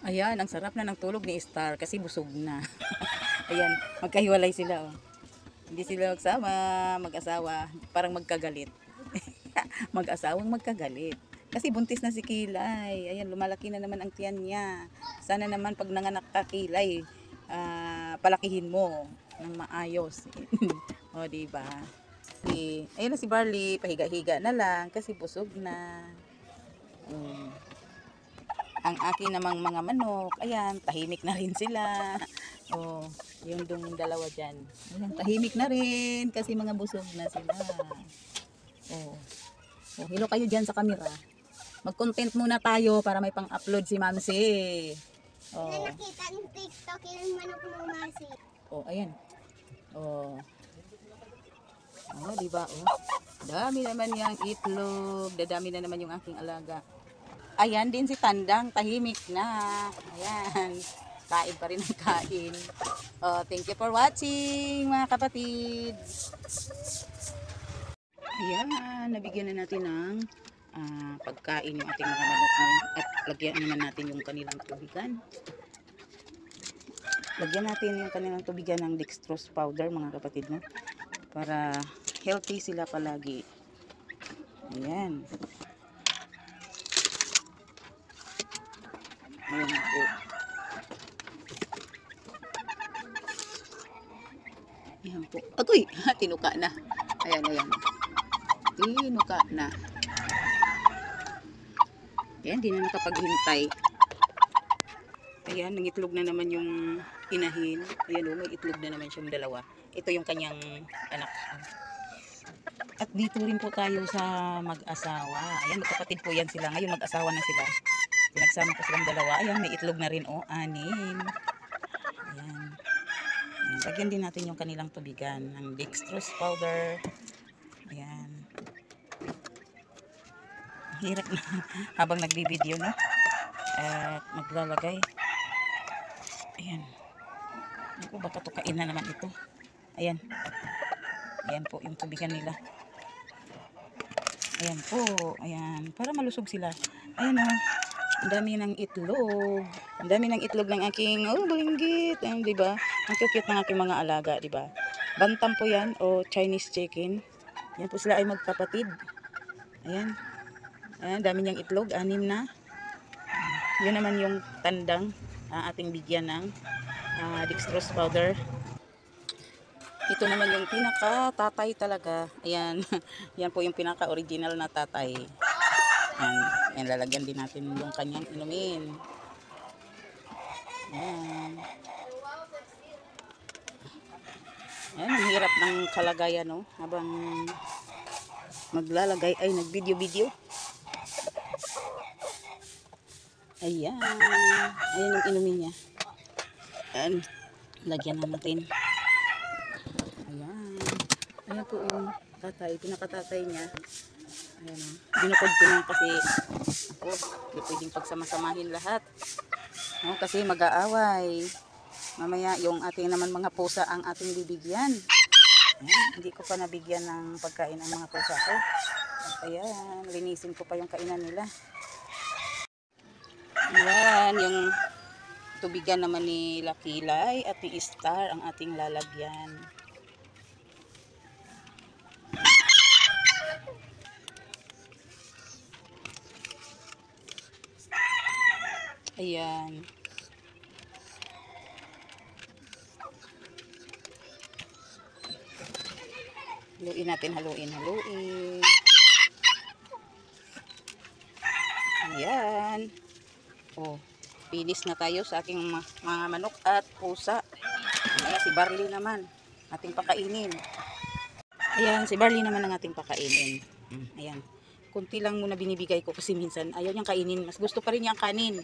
Ayan, ang sarap na ng tulog ni Star kasi busog na. Ayan, magkahiwalay sila. Oh. Hindi sila magsama, mag-asawa. Parang magkagalit. Mag-asawang magkagalit. Kasi buntis na si Kilay. Ayan, lumalaki na naman ang tiyan niya. Sana naman pag nanganak ka, Kilay, palakihin mo ng maayos. O, diba? Ayan na si Barley, pahiga-higa na lang kasi busog na. Ang akin namang mga manok, ayan, tahimik na rin sila. Oh, yung dalawa dyan. Ayan, tahimik na rin kasi mga busog na sila. Oh, oh hello kayo dyan sa camera. Mag-content muna tayo para may pang-upload si Mamsi. Oh. Na nakita ng TikTok yung manok mo, Masi. Oh, ayan. Oh. Oh, diba? Oh. Dami naman yung itlog. Dadami na naman yung aking alaga. Ayan din si Tandang, tahimik na. Ayan, kain pa rin ang kain. Oh, thank you for watching mga kapatid. Ayan, nabigyan na natin ng pagkain yung ating mga manok. At lagyan naman natin yung kanilang tubigan. Lagyan natin yung kanilang tubigan ng dextrose powder mga kapatid, no? Para healthy sila palagi. Ayan. Ayan po. Ayan po. Agoy! Tinuka na. Ayan, ayan. Tinuka na. Ayan, di na nakapaghintay. Ayan, nangitlog na naman yung inahin. Ayan o, may itlog na naman siyang dalawa. Ito yung kanyang anak. At dito rin po tayo sa mag-asawa. Ayan, magkapatid po yan sila. Ngayon mag-asawa na sila. Pinagsama ko silang dalawa. Ayan, may itlog na rin. Oh, 6. Ayan. Ayan. Lagyan din natin yung kanilang tubigan ng dextrose powder. Ayan. Hirap na habang nagbibideo na. At maglalagay. Ayan. Ako, baka tukain na naman ito. Ayan. Ayan po yung tubigan nila. Ayan po. Ayan. Para malusog sila. Ayan o. Ang dami ng itlog. Ang dami ng itlog ng aking, balinggit. Ayan, diba? Ang cute ng aking mga alaga, diba? Bantam po yan, o Chinese chicken. Yan po sila ay magkapatid. Ayan. Ayan, dami niyang itlog. 6 na. Yun naman yung Tandang. Ating bigyan ng dextrose powder. Ito naman yung pinaka-tatay talaga. Ayan. Yan po yung pinaka-original na tatay. Ayan, lalagyan din natin yung kanyang inumin. Ayan. Ayan, ang hirap ng kalagayan, no? Habang maglalagay, ay nag-video-video. Ayan. Ayan yung inumin niya. Ayan. Lagyan na natin. Ayan. Ayan po yung tatay, pinakatatay niya. Ayan, binukod ko lang kasi ako, hindi pwedeng pagsama-samahin lahat. No, kasi mag-aaway. Mamaya yung ating naman mga pusa ang ating bibigyan. Ayan, hindi ko pa nabigyan ng pagkain ang mga pusa ko. Ayan, linisin ko pa yung kainan nila. Ayan, yung tubigan naman ni Kilay at ni Star ang ating lalagyan. Ayan. Haluin natin, haluin. Ayan. Oh, finish na tayo sa aking mga manok at pusa. Ayan, si Barley naman. Ating pakainin. Ayan, si Barley naman ang ating pakainin. Ayan. Kunti lang muna binibigay ko kasi minsan ayaw niyang kainin. Mas gusto pa rin niya ang kanin.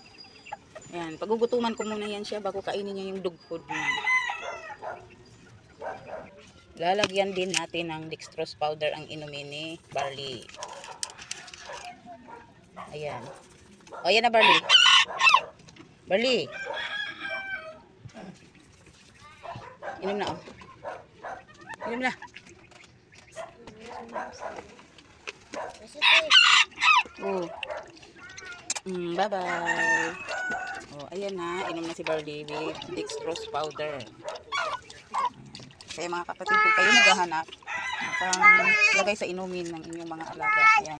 Ayan, pagugutuman ko muna yan siya bago kainin niya yung dog food niya. Lalagyan din natin ng dextrose powder ang inumin ni Barley. Ayan. O, yan na Barley. Barley. Inom na, oh. Inom na. Oh. Bye-bye. Oh, Ayan na, inom na si Barley with dextrose powder. Kaya mga kapatid, kung kayo naghahanap, lagay sa inumin ng inyong mga alaga. Ayan.